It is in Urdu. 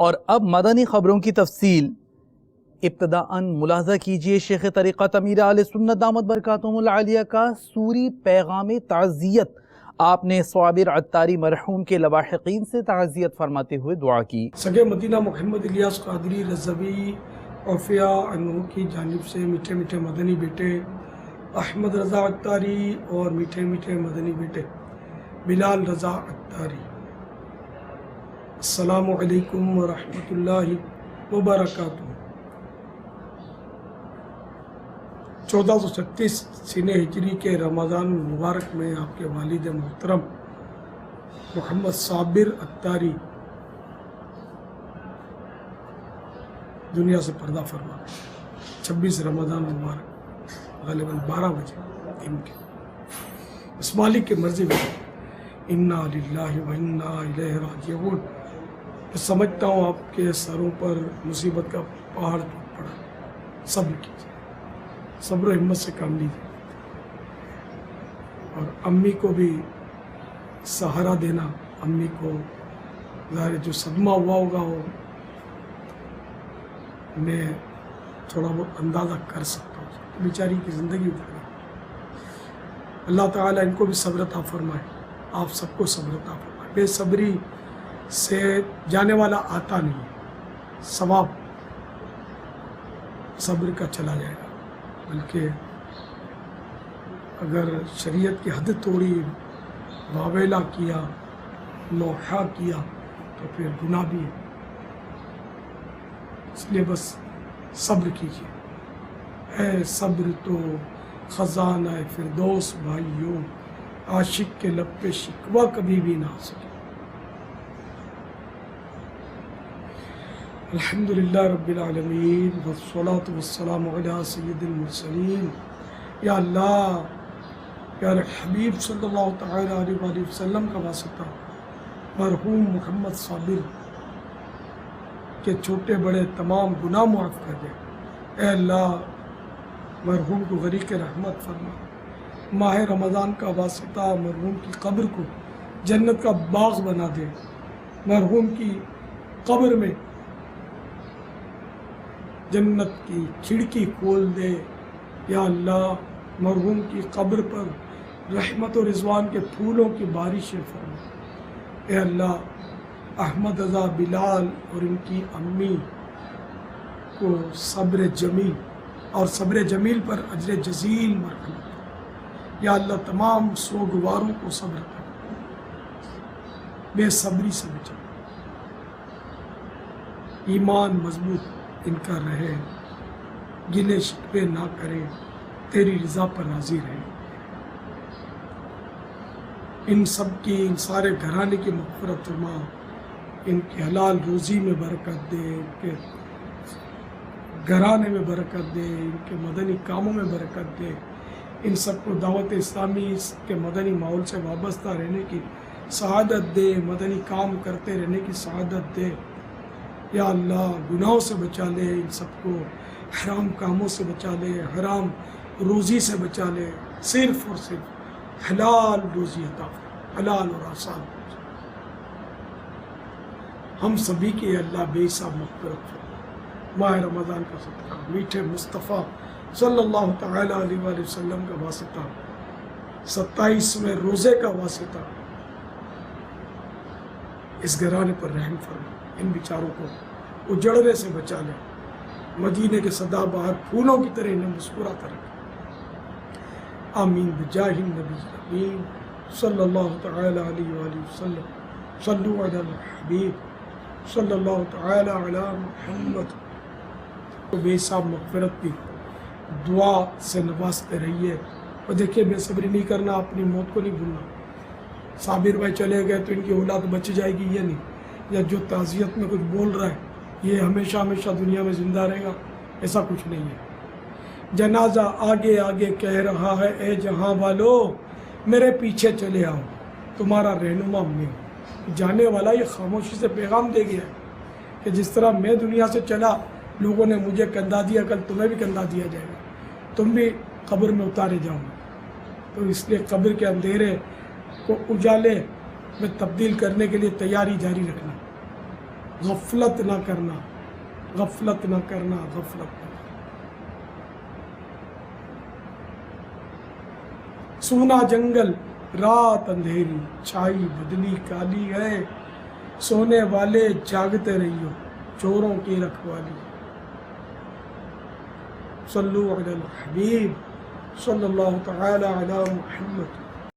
اور اب مدنی خبروں کی تفصیل۔ ابتداءً ملاحظہ کیجئے شیخ طریقت امیر اہل سنت دامت برکاتہم العالیہ کا سوری پیغام تعزیت۔ آپ نے صابر عطاری مرحوم کے لواحقین سے تعزیت فرماتے ہوئے دعا کی۔ سگے مدینہ محمد الیاس قادری رضوی عفیہ انہوں کی جانب سے میٹھے میٹھے مدنی بیٹے احمد رضا عطاری اور میٹھے میٹھے مدنی بیٹے بلال رضا عطاری، السلام علیکم ورحمۃ اللہ وبرکاتہ۔ 1436 سینہ ہجری کے رمضان المبارک میں آپ کے والد محترم محمد صابر عطاری دنیا سے پردہ فرما، 26 رمضان المبارک غالباً 12 بجے دن کے۔ اس مالک کی مرضی میں انا للہ و انا الیہ راجعون۔ میں سمجھتا ہوں آپ کے سروں پر مصیبت کا پہاڑ ٹوٹ پڑا، صبر کیجیے، صبر و ہمت سے کام لیجیے، اور امی کو بھی سہارا دینا۔ امی کو ظاہر جو صدمہ ہوا ہوگا وہ میں تھوڑا بہت اندازہ کر سکتا ہوں، بیچاری کی زندگی اٹھ گئی۔ اللہ تعالیٰ ان کو بھی صبر عطا فرمائے، آپ سب کو صبر عطا فرمائے۔ بے صبری سے جانے والا آتا نہیں ہے، ثواب صبر کا چلا جائے گا، بلکہ اگر شریعت کی حد توڑی، واویلا کیا، نوحہ کیا تو پھر گناہ بھی ہے۔ اس لیے بس صبر کیجیے۔ اے صبر تو خزانہ فردوس بھائیوں، عاشق کے لب پہ شکوہ کبھی بھی نہ آ سکے۔ الحمدللہ رب العالمین والصلاة والسلام علی سید المرسلین۔ یا اللہ، پیارے حبیب صلی اللہ تعالیٰ علیہ وآلہ وسلم کا واسطہ مرحوم محمد صابر کے چھوٹے بڑے تمام گناہ معاف کر دے۔ اے اللہ، مرحوم کو غریق رحمت فرما۔ ماہ رمضان کا واسطہ مرحوم کی قبر کو جنت کا باغ بنا دے۔ مرحوم کی قبر میں جنت کی کھڑکی کھول دے۔ یا اللہ، مرحوم کی قبر پر رحمت و رضوان کے پھولوں کی بارشیں فرما۔ اے اللہ، احمد رضا، بلال اور ان کی امی کو صبر جمیل اور صبر جمیل پر اجر جزیل مرحمت۔ یا اللہ، تمام سوگواروں کو صبر کر، بے صبری سے بچا، ایمان مضبوط ان کا رہے، گلے شکوے نہ کرے، تیری رضا پر راضی رہے۔ ان سب کی، ان سارے گھرانے کی مغفرت فرما، ان کی حلال روزی میں برکت دے، ان کے گھرانے میں برکت دے، ان کے مدنی کاموں میں برکت دے۔ ان سب کو دعوت اسلامی کے مدنی ماحول سے وابستہ رہنے کی سعادت دے، مدنی کام کرتے رہنے کی سعادت دے۔ یا اللہ، گناہوں سے بچا لے، ان سب کو حرام کاموں سے بچا لے، حرام روزی سے بچا لے، صرف اور صرف حلال روزی عطا فرما، حلال اور آسان۔ ہم سبھی کے اللہ بے حساب مغفرت فرما۔ ماہ رمضان کا صدقہ، میٹھے مصطفیٰ صلی اللہ تعالیٰ علیہ وآلہ وسلم کا واسطہ، 27ویں روزے کا واسطہ، اس گھرانے پر رحم فرما، ان بیچاروں کو اجڑنے سے بچا لے، مدینے کے سدا بہار پھولوں کی طرح انہیں مسکراتا رکھے۔ آمین بجاہ النبی الامین صلی اللہ تعالیٰ علیہ وآلہ وسلم۔ صلو علی الحبیب صلی اللہ تعالیٰ علی محمد۔ بے حساب مغفرت کی دعا سے نوازتے رہیے، اور دیکھیے بے صبری نہیں کرنا، اپنی موت کو نہیں بھولنا۔ صابر بھائی چلے گئے تو ان کی اولاد بچ جائے گی، یہ نہیں، یا جو تعزیت میں کچھ بول رہا ہے یہ ہمیشہ ہمیشہ دنیا میں زندہ رہے گا، ایسا کچھ نہیں ہے۔ جنازہ آگے آگے کہہ رہا ہے، اے جہاں والو میرے پیچھے چلے آؤ، تمہارا رہنما میں ہوں۔ جانے والا یہ خاموشی سے پیغام دے گیا ہے کہ جس طرح میں دنیا سے چلا، لوگوں نے مجھے کندھا دیا، کل تمہیں بھی کندھا دیا جائے گا، تم بھی قبر میں اتارے جاؤ گے۔ تو اس لیے قبر کے اندھیرے کو اجالے میں تبدیل کرنے کے لیے تیاری جاری رکھنا۔ غفلت نہ کرنا، غفلت نہ کرنا، غفلت نہ کرنا۔ سونا جنگل رات اندھیری، چھائی بدلی کالی ہے، سونے والے جاگتے رہیو، چوروں کی رکھوالی۔ صلو علی الحبیب صلی اللہ تعالی علی محمد